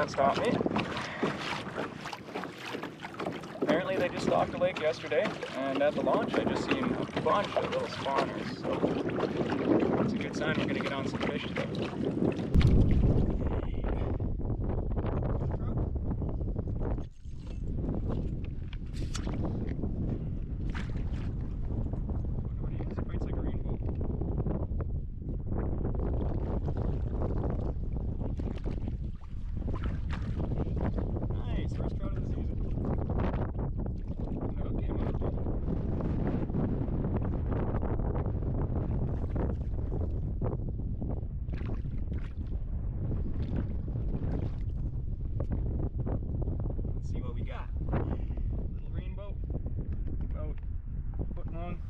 can't stop me. Apparently they just stocked a lake yesterday, and at the launch I just seen a bunch of little spawners, so it's a good sign we're going to get on some fish today.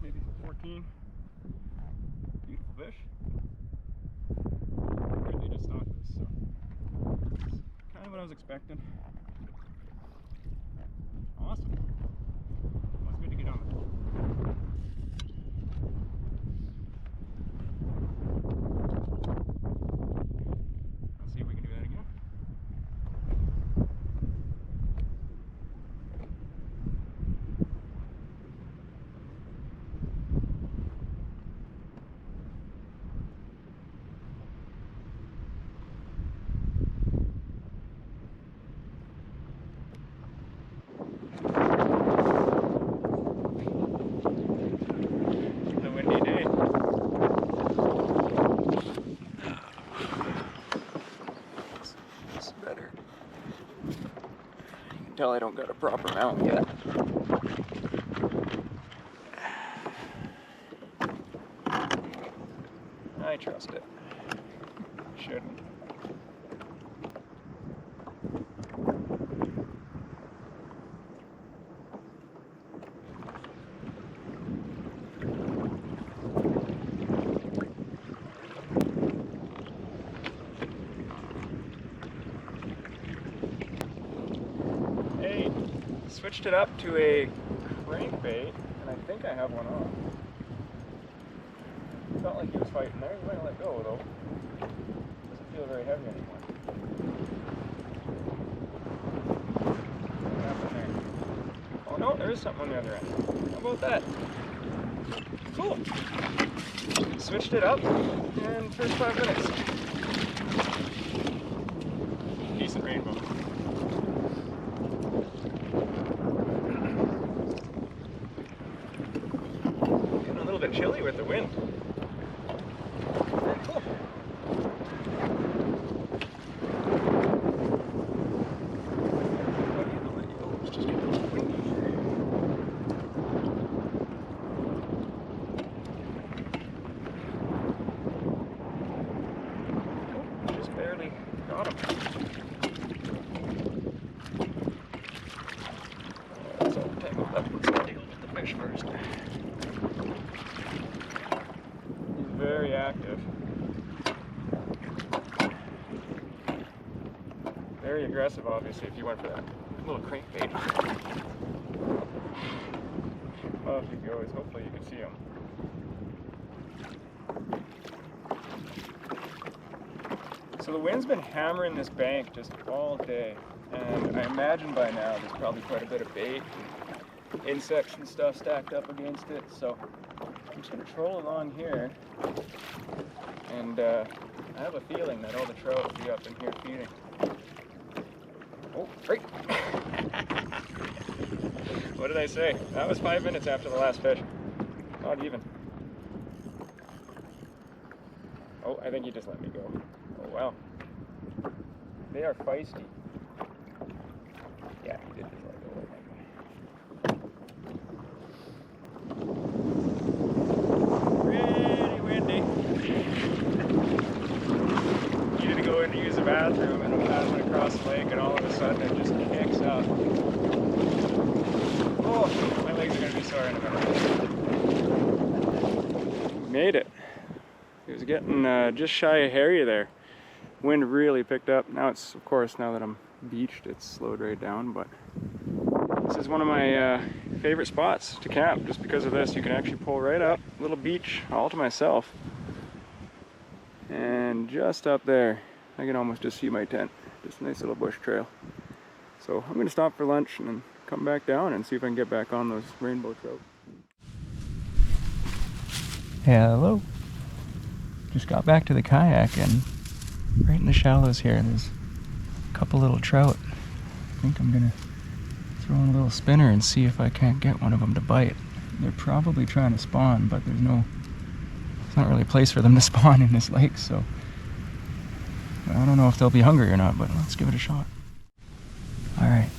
Maybe 14. Beautiful fish. Apparently they just stocked this, so it's kind of what I was expecting. Awesome. Well, it's good to get on it. Let's see if we can do that again. Tell I don't got a proper mount yet. I trust it. Shouldn't. Switched it up to a crankbait, and I think I have one on. Felt like he was fighting there. He might let go though. Doesn't feel very heavy anymore. What happened there? Oh no, there is something on the other end. How about that? Cool. Switched it up, and first 5 minutes. Decent rainbow. Chilly with the wind. Very cool. It's just getting a little windy here. Oh, just barely got him. Let's all tangled up. Let's deal with the fish first. Very active. Very aggressive, obviously, if you went for that little crankbait. Off he goes. Hopefully you can see him. So the wind's been hammering this bank just all day, and I imagine by now there's probably quite a bit of bait, insects and stuff stacked up against it, so I'm just going to troll along here, and I have a feeling that all the trout will be up in here feeding. Oh, right! What did I say? That was 5 minutes after the last fish. Not even. Oh, I think he just let me go. Oh, wow. They are feisty. Yeah, he did just let go. To use the bathroom, and I'm passing across the lake, and all of a sudden it just kicks up. Oh, my legs are going to be sore in a minute. Made it. It was getting just shy of hairy there. Wind really picked up. Now it's, of course, now that I'm beached, it's slowed right down, but this is one of my favorite spots to camp, just because of this. You can actually pull right up, little beach all to myself, and just up there I can almost just see my tent. Just a nice little bush trail. So I'm gonna stop for lunch and then come back down and see if I can get back on those rainbow trout. Hello. Just got back to the kayak, and right in the shallows here there's a couple little trout. I think I'm gonna throw in a little spinner and see if I can't get one of them to bite. They're probably trying to spawn, but there's not really a place for them to spawn in this lake, so I don't know if they'll be hungry or not, but let's give it a shot. Alright.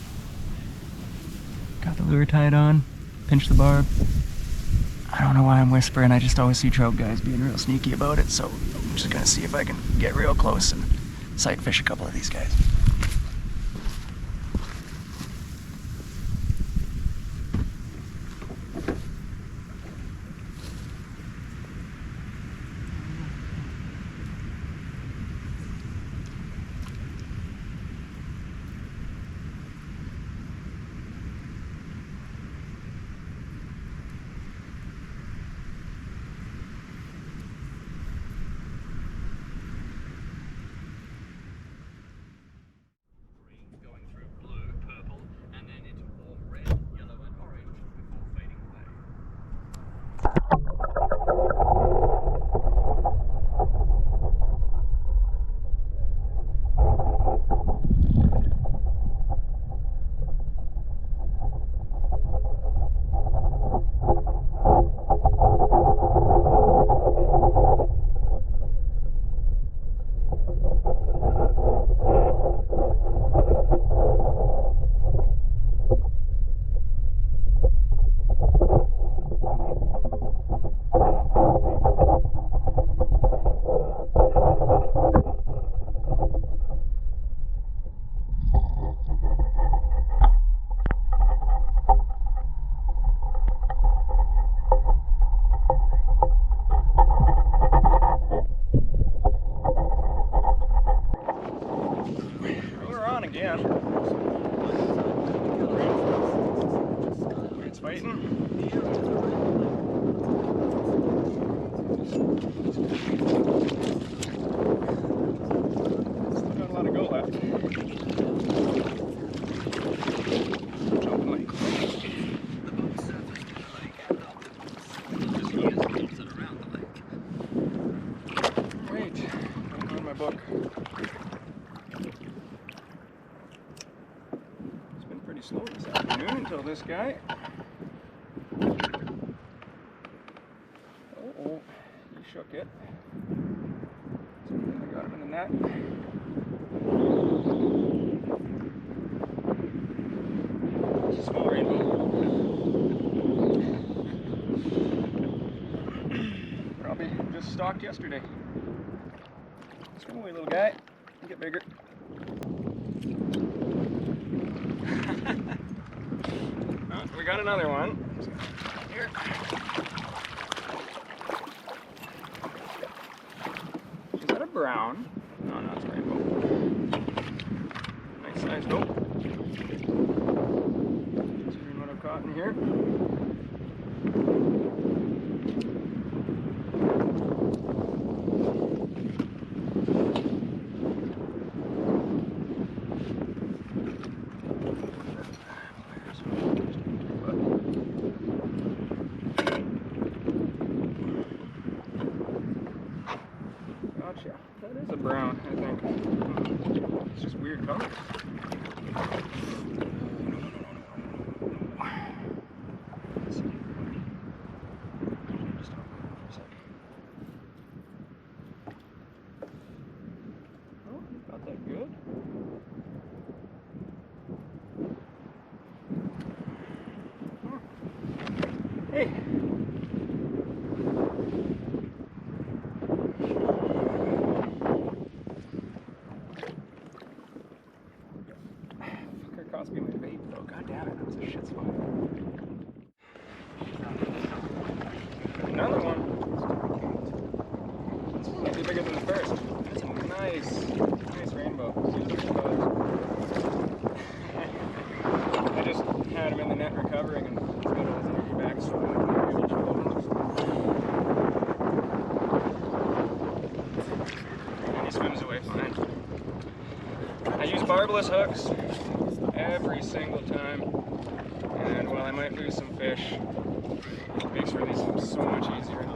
Got the lure tied on, pinch the barb. I don't know why I'm whispering, I just always see trout guys being real sneaky about it, so I'm just gonna see if I can get real close and sight fish a couple of these guys. Again. It's fighting. Still got a lot of go left. Jumping like crazy. Wait, I'm on my book. Slow this afternoon until this guy. Oh, he shook it. I got him in the net. It's a small rainbow. Probably just stocked yesterday. Swim away, little guy. Get bigger. Oh, we got another one. Here. Is that a brown? No, no, it's a rainbow. Nice size dope. See what I've caught in here. Gotcha. That is a brown, I think. It's just weird colors. Oh, not that good. Hey. Cost me my bait though. God damn it, that was a shit spot. Another one. This one might be bigger than the first. That's a nice rainbow. See the different colors. I just had him in the net recovering and he's got his energy back and he swims away fine. I use tubeless hooks every single time. And while I might lose some fish, it makes releasing so much easier.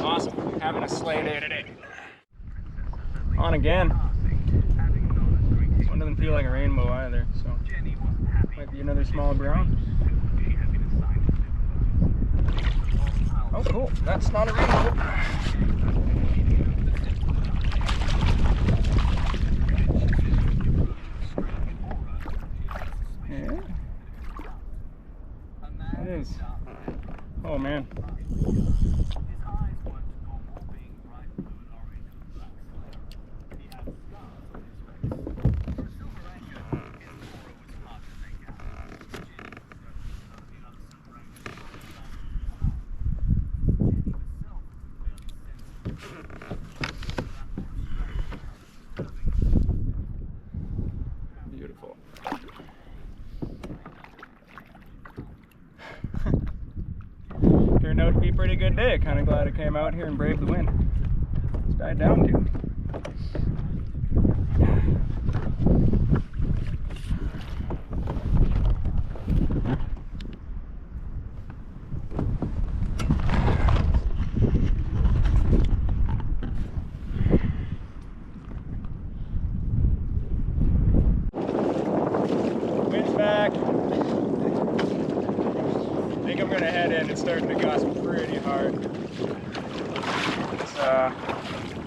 Awesome, having a sleigh day today. On again. This one doesn't feel like a rainbow either, so might be another small brown. Oh cool, that's not a rainbow. Yeah. It is. Oh man. Beautiful. Turned out to be a pretty good day. Kind of glad I came out here and braved the wind. It's died down too. Wind's back. I think I'm gonna head in. It's starting to gust pretty hard.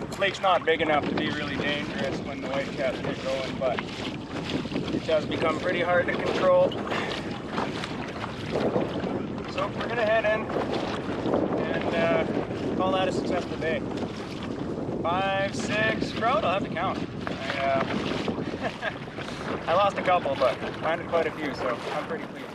This lake's not big enough to be really dangerous when the whitecaps get going, but it does become pretty hard to control. So we're gonna head in and call that a successful day. 5, 6 trout, I'll have to count. I lost a couple, but landed quite a few, so I'm pretty pleased.